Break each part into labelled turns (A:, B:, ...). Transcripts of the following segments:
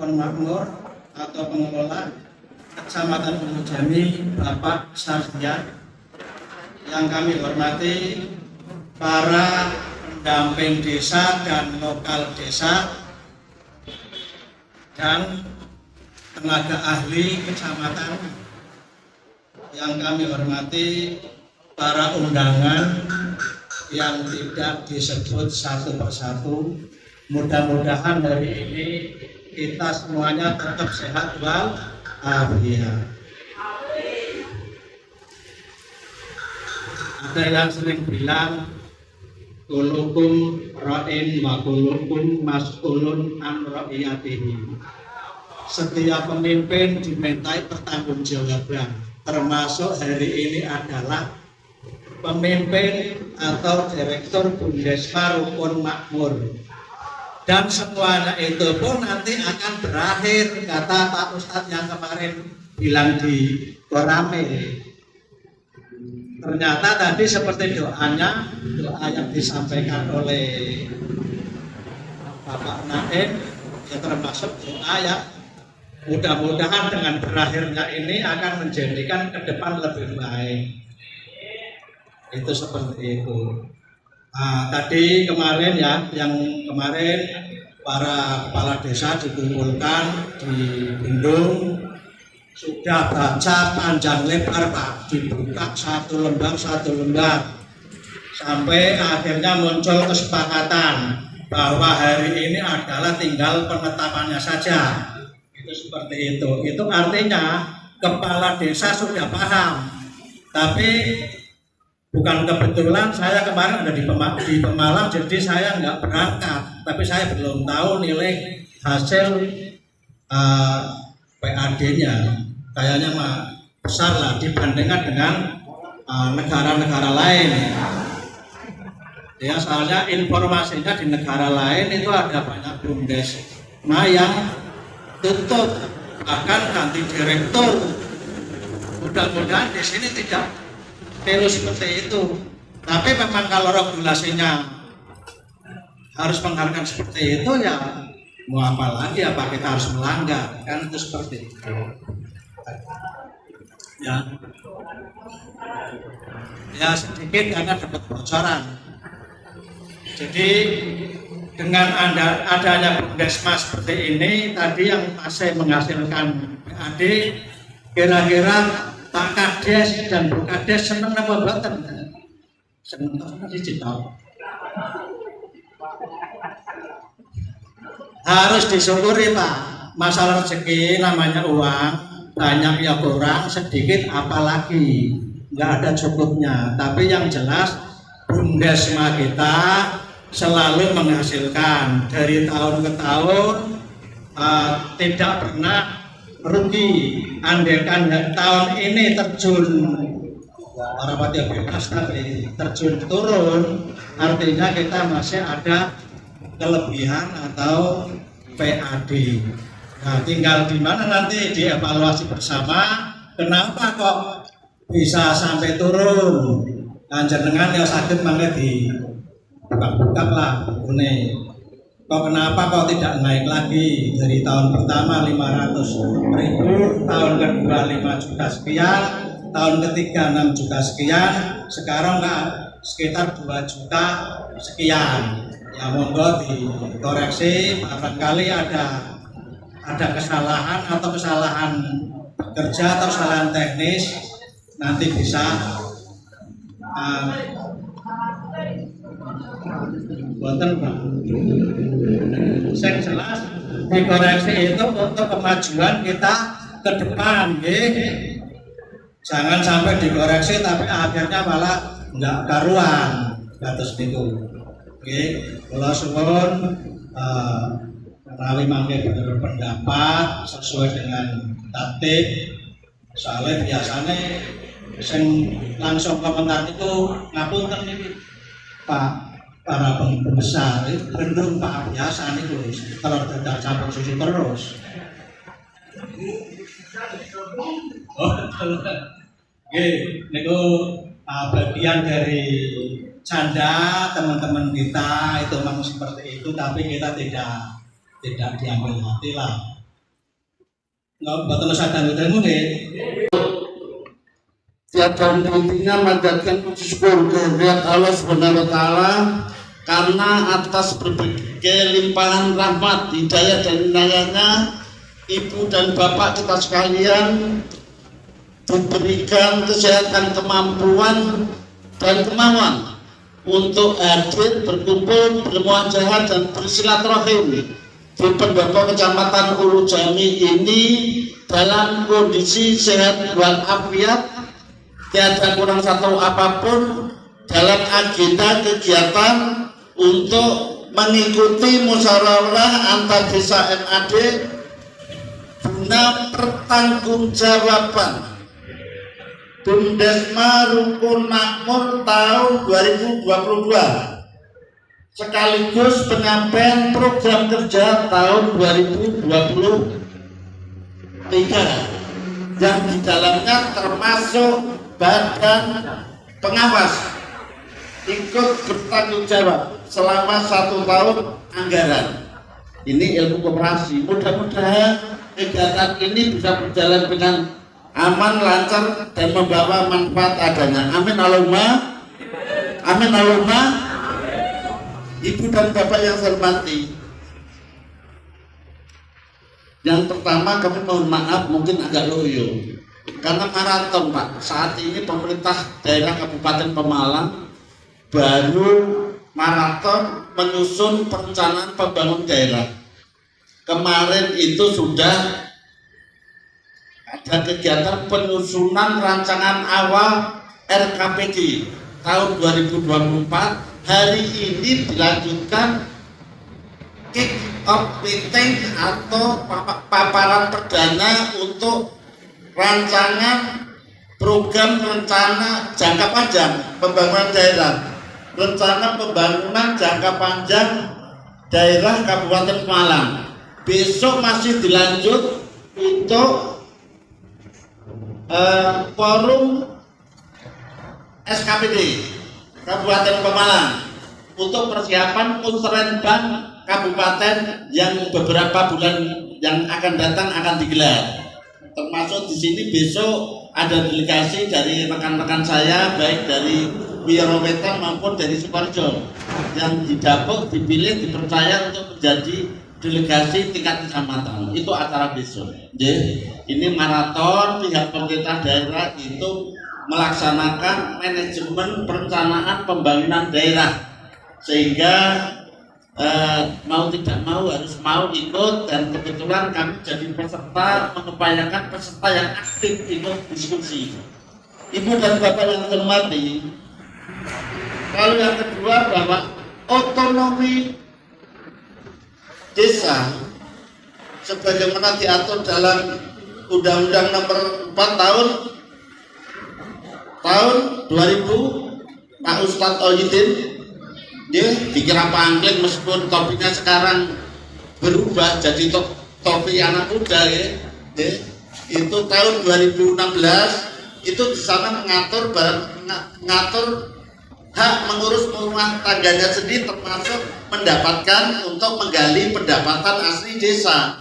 A: Rukun Makmur atau pengelola Kecamatan Ulu Jami, Bapak Sardian, yang kami hormati para pendamping desa dan lokal desa dan tenaga ahli kecamatan, yang kami hormati para undangan yang tidak disebut satu persatu. Mudah-mudahan hari ini kita semuanya tetap sehat walafiat. Ada yang sering bilang kulukum ra'in wa kulukum mas'ulun an ra'iyatihi. Setiap pemimpin dimintai pertanggungjawaban, termasuk hari ini adalah pemimpin atau direktur Bundesma Rukun Makmur. Dan semuanya itu pun nanti akan berakhir, kata Pak Ustadz yang kemarin bilang di Korame. Ternyata tadi seperti doa yang disampaikan oleh Bapak Naim, ya termasuk doa ya, mudah-mudahan dengan berakhirnya ini akan menjadikan ke depan lebih baik. Itu seperti itu. Nah, tadi kemarin ya, yang kemarin para kepala desa dikumpulkan di Bendung, sudah baca panjang lebar Pak, dibuka satu lembar sampai akhirnya muncul kesepakatan bahwa hari ini adalah tinggal penetapannya saja. Itu seperti itu. Itu artinya kepala desa sudah paham. Tapi bukan kebetulan saya kemarin ada di Pemalang, jadi saya nggak berangkat. Tapi saya belum tahu nilai hasil PAD-nya. Kayaknya besar lah dibandingkan dengan negara-negara lain. Ya, soalnya informasinya di negara lain itu ada banyak Bundesma yang tutup, akan ganti direktur. Mudah-mudahan di sini tidak terus seperti itu. Tapi memang kalau regulasinya harus menghargai seperti itu, ya mau apa lagi, apa kita harus melanggar, kan itu seperti itu. Ya sedikit karena dapat bocoran. Jadi dengan adanya Bundesma seperti ini tadi yang masih menghasilkan PAD, kira-kira Pak Kades dan Bu Kades seneng apa boten? Seneng sih tahu. Harus disyukuri Pak. Masalah rezeki namanya uang, banyak ya kurang, sedikit apalagi nggak ada cukupnya. Tapi yang jelas Bundesma kita selalu menghasilkan dari tahun ke tahun, tidak pernah rugi. Andaikan tahun ini terjun rapatnya bebas, tapi terjun turun, artinya kita masih ada kelebihan atau PAD. Nah, tinggal di mana nanti dievaluasi bersama. Kenapa kok bisa sampai turun? Jenengan yang sakit mangga di buka-buka lah ini. Kok kenapa kok tidak naik lagi dari tahun pertama 500.000, tahun kedua 5 juta sekian, tahun ketiga 6 juta sekian, sekarang nggak sekitar 2 juta sekian. Ya monggo dikoreksi, barangkali ada kesalahan atau kesalahan kerja atau kesalahan teknis, nanti bisa buatan Pak. Yang jelas dikoreksi itu untuk kemajuan kita ke depan, jangan sampai dikoreksi tapi akhirnya malah nggak karuan, atas itu. Kalau suwun menawi mangke berpendapat sesuai dengan tatib, soalnya biasanya sing langsung komentar itu ngapunten ini Pak, para pembesar itu cenderung Pak biasa nih kalau tidak campur susu terus. Niku bagian dari canda teman-teman kita itu memang seperti itu, tapi kita tidak diambil hati lah. nggak batal sadar dan mungkin
B: tiada hentinya manjatkan puji syukur kehadirat Allah Subhanahu wa taala karena atas berbagai limpahan rahmat, hidayah dan inayahnya ibu dan bapak kita sekalian diberikan kesehatan, kemampuan dan kemauan untuk hadir berkumpul, bermuajahat dan bersilaturahim di pendopo Kecamatan Ulu Jami ini dalam kondisi sehat walafiat, tiada kurang satu apapun dalam agenda kegiatan untuk mengikuti musyawarah antar desa MAD guna pertanggungjawaban Bumdesma Rukun Makmur tahun 2022 sekaligus penyampaian program kerja tahun 2023 yang di dalamnya termasuk badan pengawas ikut bertanggung jawab selama 1 tahun anggaran. Ini ilmu koperasi. Mudah-mudahan kegiatan ini bisa berjalan dengan aman, lancar dan membawa manfaat adanya. Amin Allahumma. Amin Allahumma. Ibu dan bapak yang saya hormati, yang pertama kami mohon maaf mungkin agak loyo karena maraton Pak. Saat ini pemerintah daerah Kabupaten Pemalang baru maraton menyusun perencanaan pembangunan daerah. Kemarin itu sudah ada kegiatan penyusunan rancangan awal RKPD tahun 2024. Hari ini dilanjutkan kick off meeting atau paparan perdana untuk rancangan program rencana jangka panjang pembangunan daerah, rencana pembangunan jangka panjang daerah Kabupaten Pemalang. Besok masih dilanjut untuk forum SKPD Kabupaten Pemalang untuk persiapan musrenbang kabupaten yang beberapa bulan yang akan datang akan digelar. Termasuk di sini besok ada delegasi dari rekan-rekan saya baik dari Wirowetan maupun dari Sukoharjo yang didapuk, dipilih, dipercaya untuk menjadi delegasi tingkat kecamatan. Itu acara besok. Ini maraton pihak pemerintah daerah itu melaksanakan manajemen perencanaan pembangunan daerah sehingga mau tidak mau harus mau ikut, dan kebetulan kami jadi peserta, mengupayakan peserta yang aktif ikut diskusi. Ibu dan bapak yang hormati, kalau yang kedua bahwa otonomi desa sebagaimana diatur dalam Undang-Undang Nomor 4 tahun 2000 Pak Ustadz Oyudin dia dikira pangling meskipun topinya sekarang berubah jadi topi anak muda ya. Itu tahun 2016 itu di sana mengatur hak mengurus rumah tangganya sendiri, termasuk mendapatkan untuk menggali pendapatan asli desa.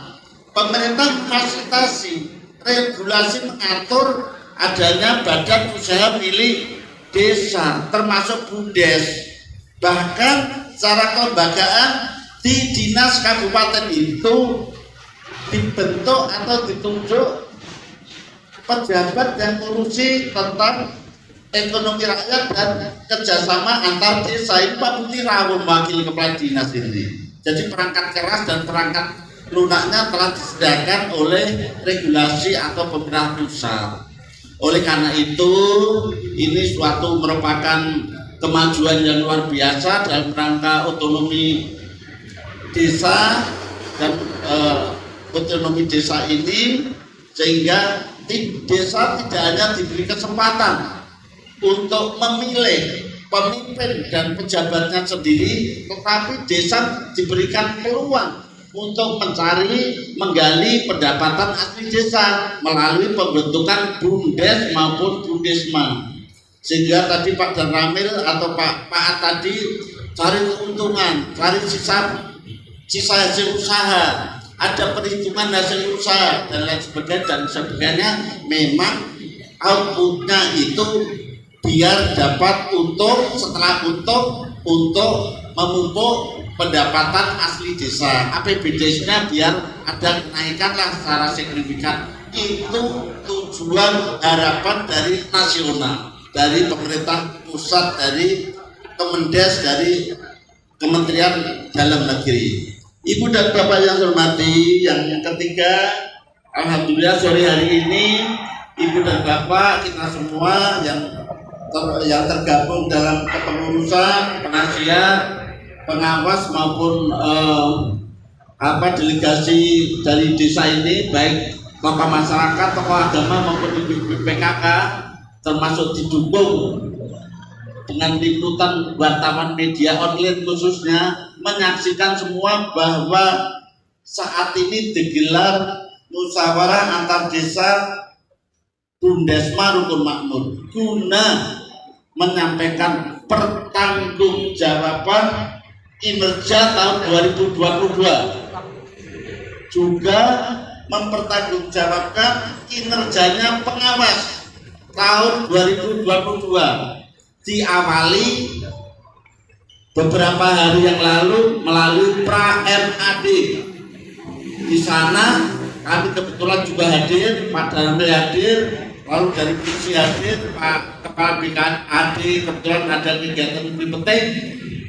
B: Pemerintah fasilitasi regulasi mengatur adanya badan usaha milik desa termasuk BUMDes. Bahkan secara kelembagaan di dinas kabupaten itu dibentuk atau ditunjuk pejabat yang ngurusi tentang ekonomi rakyat dan kerjasama antar desa. Ini Pak Putih Rawon wakil kepala dinas ini. Jadi perangkat keras dan perangkat lunaknya telah disediakan oleh regulasi atau pemerintah pusat. Oleh karena itu, ini suatu merupakan kemajuan yang luar biasa dalam rangka otonomi desa dan otonomi desa ini, sehingga desa tidak hanya diberi kesempatan untuk memilih pemimpin dan pejabatnya sendiri, tetapi desa diberikan peluang untuk menggali pendapatan asli desa melalui pembentukan BUMDes maupun BUMDesma. Sehingga tadi Pak Danramil atau Pak tadi cari keuntungan, cari sisa hasil usaha ada perhitungan hasil usaha dan lain sebagainya, memang outputnya itu biar dapat setelah untuk memupuk pendapatan asli desa, APBD-nya biar ada kenaikan lah secara signifikan. Itu tujuan harapan dari nasional, dari pemerintah pusat, dari Kemendes, dari Kementerian Dalam Negeri. Ibu dan Bapak yang saya hormati, yang ketiga, alhamdulillah sore hari ini Ibu dan Bapak kita semua yang tergabung dalam kepengurusan, penasihat, pengawas maupun delegasi dari desa ini, baik tokoh masyarakat, tokoh agama maupun ibu PKK, termasuk didukung dengan liputan wartawan media online khususnya, menyaksikan semua bahwa saat ini digelar musyawarah antar desa Bundesma Rukun Makmur guna menyampaikan pertanggungjawaban kinerja tahun 2022, juga mempertanggungjawabkan kinerjanya pengawas tahun 2022, diawali beberapa hari yang lalu melalui pra-MAD. Di sana kami kebetulan juga hadir, Pak Damri hadir, lalu dari polisi hadir, Pak Kepala BKAD kebetulan ada kegiatan lebih penting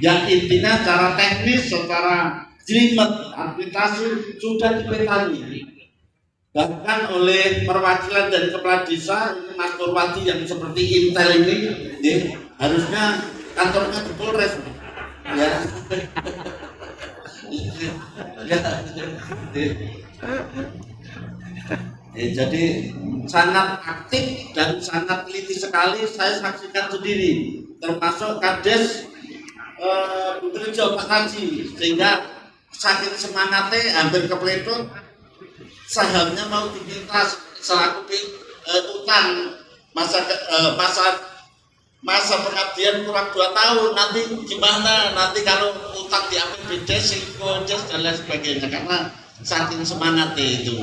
B: yang intinya secara teknis, secara jelimet, administrasi sudah dipetani. Bahkan oleh perwakilan dari kepala desa, Mas Purwati yang seperti Intel ini, harusnya kantornya di Polres, ya. Jadi sangat aktif dan sangat teliti sekali, saya saksikan sendiri, termasuk Kades Putri Jawa Pak Haji, sehingga saking semangatnya hampir kepletot, sahamnya mau diminta selaku utang masa pengabdian kurang 2 tahun, nanti gimana, nanti kalau utang di APBD, psikologi dan lain sebagainya, karena saking semangatnya itu.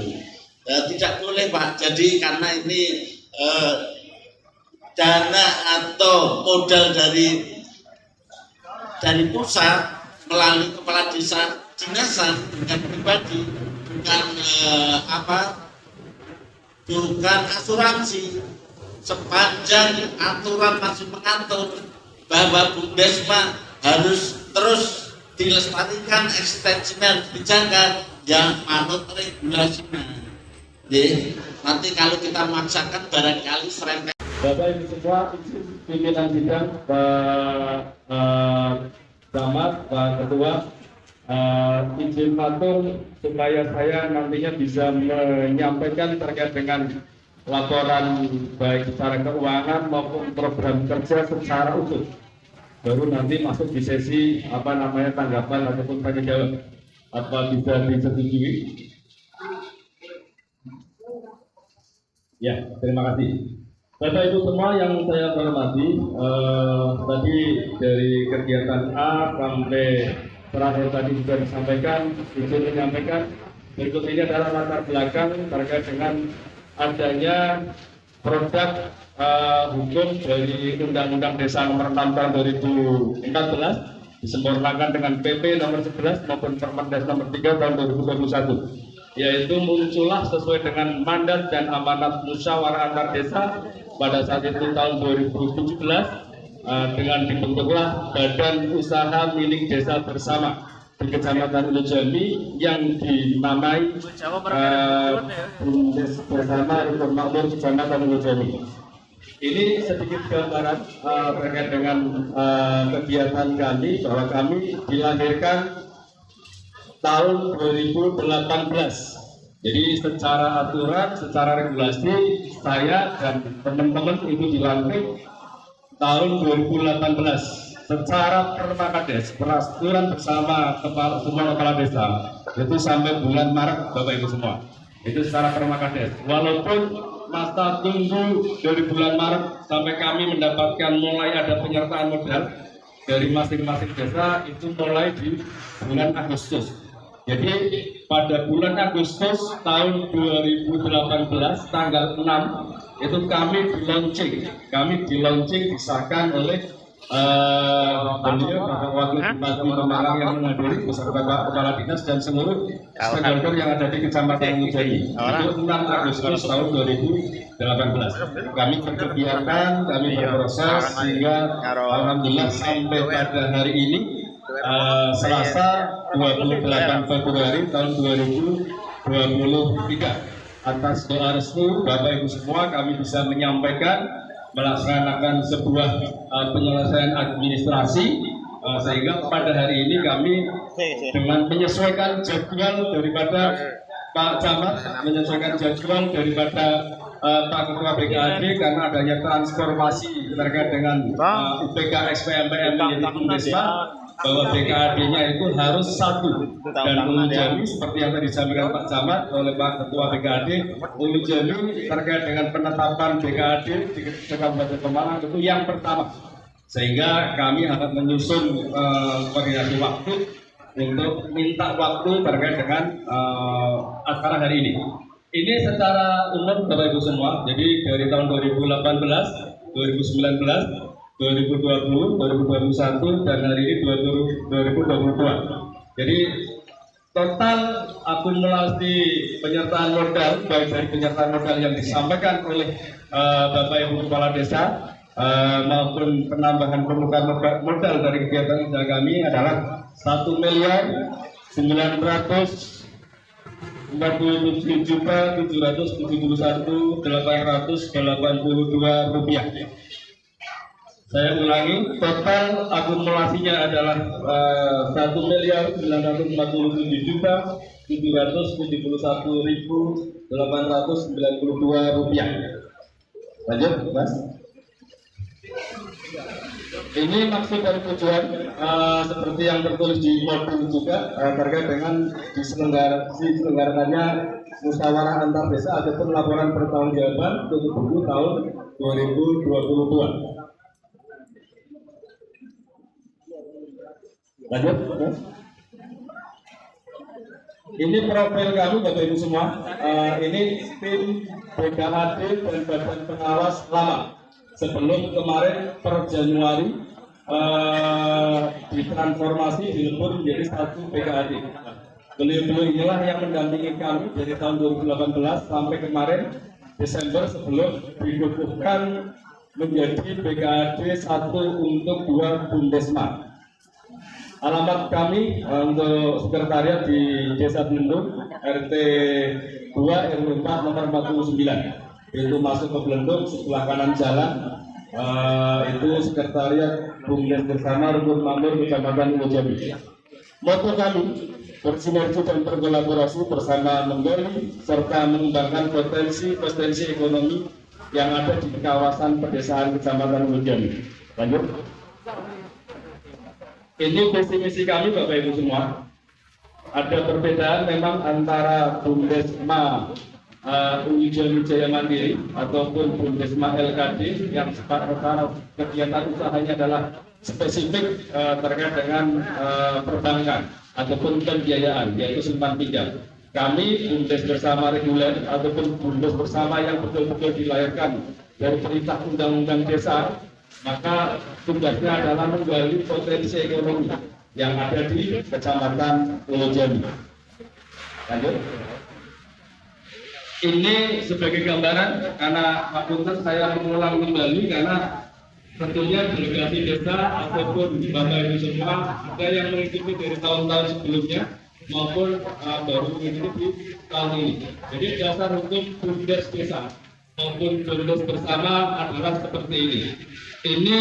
B: Tidak boleh Pak, jadi karena ini dana atau modal dari pusat melalui kepala desa dinasan, bukan pribadi, bukan asuransi. Sepanjang aturan masih mengatur bahwa Bundesma harus terus dilestarikan, ekstensinya dijaga, yang manut regulasinya. Nanti kalau kita memaksakan barangkali serempet.
C: Bapak Ibu semua, pimpinan sidang, Pak Camat, Pak Ketua, izin matur supaya saya nantinya bisa menyampaikan terkait dengan laporan baik secara keuangan maupun program kerja secara utuh. Baru nanti masuk di sesi tanggapan ataupun tanya jawab. Apa bisa disetujui? Ya, terima kasih. Bapak Ibu semua yang saya hormati, tadi dari kegiatan A sampai terakhir tadi juga disampaikan, izin menyampaikan berikut ini adalah latar belakang terkait dengan adanya produk hukum dari Undang-Undang Desa Nomor 6 Tahun 2014 disempurnakan dengan PP Nomor 11 maupun Permendes Nomor 3 Tahun 2021, yaitu muncullah sesuai dengan mandat dan amanat musyawarah antar desa pada saat itu tahun 2017 dengan dibentuklah Badan Usaha Milik Desa Bersama di Kecamatan Ulujami yang dinamai Bumdes Bersama Rukun Makmur Kecamatan Ulujami. Ini sedikit gambaran terkait dengan kegiatan kami, bahwa kami dilahirkan tahun 2018. Jadi secara aturan, secara regulasi, saya dan teman-teman itu dilantik tahun 2018. Secara permakades, peraturan bersama semua kepala desa itu sampai bulan Maret, Bapak Ibu semua. Itu secara permakades. Walaupun masa tunggu dari bulan Maret sampai kami mendapatkan mulai ada penyertaan modal dari masing-masing desa itu mulai di bulan Agustus. Jadi pada bulan Agustus tahun 2018 tanggal 6 itu kami di launching disahkan oleh beliau Bapak Wakil Bupati Pemalang yang menghadiri beserta Bapak Kepala Dinas dan seluruh stakeholder yang ada di Kecamatan Ujani. Itu 6 Agustus tahun 2018. Kami berkegiatan, kami berproses sehingga alhamdulillah sampai pada hari ini Selasa 28 Februari tahun 2023. Atas doa restu Bapak Ibu semua kami bisa menyampaikan melaksanakan sebuah penyelesaian administrasi sehingga pada hari ini kami dengan menyesuaikan jadwal daripada Pak Camat, menyesuaikan jadwal daripada Pak Ketua BKAD karena adanya transformasi terkait dengan UPK SPMPM menjadi Bundesma, bahwa BKAD-nya itu harus satu dan Ulu Jami seperti yang tadi disampaikan Pak Camat oleh Pak Ketua BKAD, Ulu Jami terkait dengan penetapan BKAD di Kabupaten Pemalang itu yang pertama, sehingga kami akan menyusun koordinasi waktu untuk minta waktu terkait dengan acara hari ini. Ini secara umum Bapak Ibu semua, jadi dari tahun 2018, 2019, 2020, 2021, dan hari ini 2022. Jadi total akumulasi penyertaan modal, baik dari penyertaan modal yang disampaikan oleh Bapak Ibu Kepala Desa maupun penambahan permukaan modal dari kegiatan usaha kami adalah 1.747.872 rupiah. Saya ulangi, total akumulasinya adalah 1.771.771.892 rupiah. Lanjut, Mas. Ini maksud dan tujuan seperti yang tertulis di modul juga terkait dengan diselenggarakannya musyawarah antar desa ataupun laporan pertanggungjawaban tutup buku tahun 2022. Lanjut, Mas. Ini profil kami Bapak Ibu semua. Ini tim BKAD dan Badan Pengawas lama. Sebelum kemarin per Januari ditransformasi dilebur menjadi satu BKAD. Beliau-beliau inilah yang mendampingi kami dari tahun 2018 sampai kemarin Desember sebelum dikukuhkan menjadi BKAD 1 untuk 2 Bundesma. Alamat kami untuk sekretariat di Desa Belendung, RT 2 RW 4 nomor 49. Itu masuk ke Belendung sebelah kanan jalan. Itu sekretariat Bumdes Bersama Rukun Makmur Kecamatan Ulu Jami. Moto kami bersinergi dan berkolaborasi bersama menggali serta mengembangkan potensi ekonomi yang ada di kawasan pedesaan Kecamatan Ulu Jami. Lanjut. Ini visi misi kami Bapak Ibu semua. Ada perbedaan memang antara Bundesma Ulu Jami Jaya Mandiri ataupun Bundesma LKD yang secara kegiatan usahanya adalah spesifik terkait dengan perbankan ataupun pembiayaan, yaitu simpan pinjam. Kami Bundes Bersama reguler ataupun Bundes Bersama yang betul-betul dilahirkan dari perintah undang-undang desa, maka tugasnya adalah menggali potensi ekonomi yang ada di Kecamatan Ulu Jami. Lanjut. Ini sebagai gambaran, karena Pak saya mengulang kembali karena tentunya delegasi desa ataupun Bapak Ibu semua ada yang mengikuti dari tahun-tahun sebelumnya maupun baru mengikuti di tahun ini. Jadi dasar hukum Bundes Desa maupun Bundes Bersama adalah seperti ini. Ini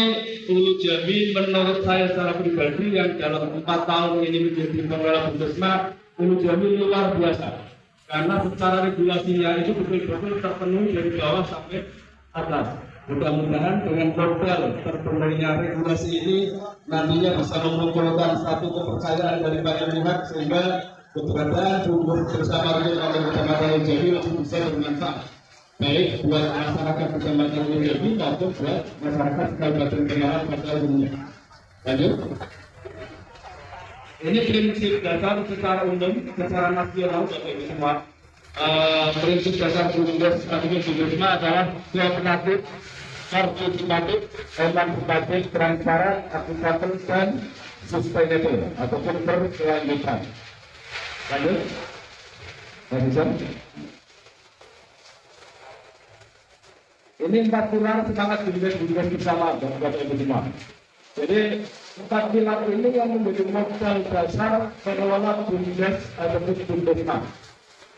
C: Ulu Jami menurut saya secara pribadi yang dalam 4 tahun ini menjadi pengelola Bundesma, Ulu Jami luar biasa. Karena secara regulasinya itu betul-betul terpenuhi dari bawah sampai atas. Mudah-mudahan dengan modal terpenuhinya regulasi ini nantinya bisa memunculkan satu kepercayaan dari banyak pihak sehingga keberadaan Bundes Bersama oleh Kecamatan Ulu Jami lebih bisa bermanfaat, baik buat masyarakat Kecamatan Ulu Jami maupun buat masyarakat Kabupaten Pemalang pada umumnya. Lanjut. Ini prinsip dasar secara umum, secara nasional Bapak Ibu semua. Prinsip dasar BUMDes strategis BUMDesma adalah kooperatif, partisipatif, emansipatif, transparan, akuntabel, dan sustainable ataupun berkelanjutan. Lanjut, lanjut. Ini 4 pilar semangat BUMDes bersama Bapak Ibu semua. Jadi 4 pilar ini yang menjadi modal dasar pengelola BUMDes ataupun BUMDesma.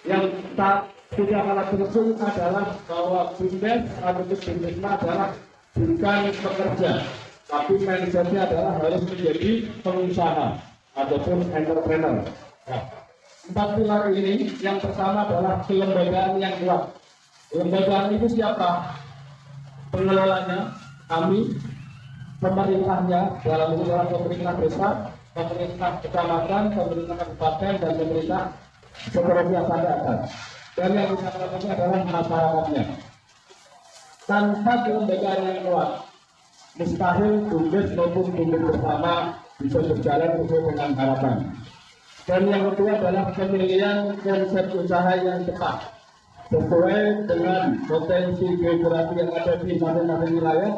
C: Yang tidak kalah penting adalah bahwa BUMDes ataupun BUMDesma adalah bukan pekerja, tapi manajernya adalah harus menjadi pengusaha ataupun entrepreneur. Nah, 4 pilar ini yang pertama adalah kelembagaan yang kuat. Kelembagaan itu siapa? Pengelolanya, kami, pemerintahnya dalam adalah pemerintah desa, pemerintah kecamatan, pemerintah kabupaten, dan pemerintah seterusnya sampai atas. Dan yang disampaikan adalah masyarakatnya. Tanpa kelembagaan yang kuat, mustahil BUMDes maupun BUMDes bersama bisa berjalan sesuai dengan harapan. Dan yang kedua adalah pemilihan konsep usaha yang tepat sesuai dengan potensi geografi yang ada di masing-masing wilayah,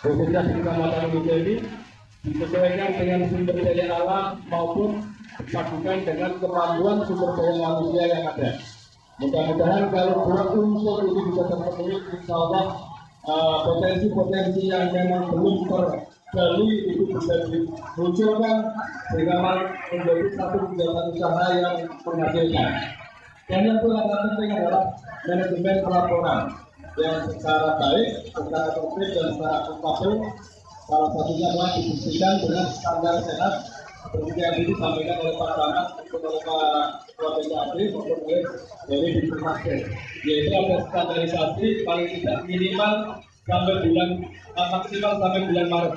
C: khususnya di Kecamatan Widjadi, disesuaikan dengan sumber daya alam maupun dipadukan dengan kemampuan sumber daya manusia yang ada. Mudah-mudahan kalau dua unsur ini bisa terpenuhi, insya Allah potensi-potensi yang memang belum tergali itu bisa dimunculkan sehingga menjadi satu kegiatan usaha yang menghasilkan. Dan yang paling penting adalah manajemen pelaporan yang secara baik, secara tertib dan secara akuntabel. Salah satunya adalah dibuktikan dengan standar sehat seperti yang disampaikan oleh Pak Camat, oleh Pak Ketua BKD maupun oleh dari Dinkes, yaitu ada standarisasi paling tidak minimal sampai maksimal sampai bulan Maret.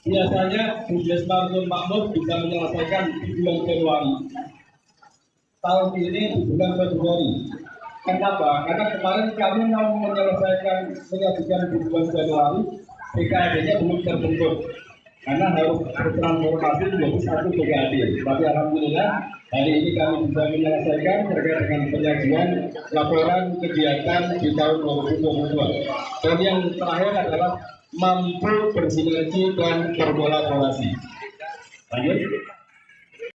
C: Biasanya BUMDes Makmur bisa menyelesaikan di bulan Februari. Tahun ini di bulan Februari. Kenapa? Karena kemarin kami mau menyajikan di bulan Januari, BKD-nya belum terbentuk. Karena harus bertransformasi menjadi satu BKD. Tapi alhamdulillah hari ini kami bisa menyelesaikan terkait dengan penyajian laporan kegiatan di tahun 2022. Dan yang terakhir adalah mampu bersinergi dan berkolaborasi. Lanjut.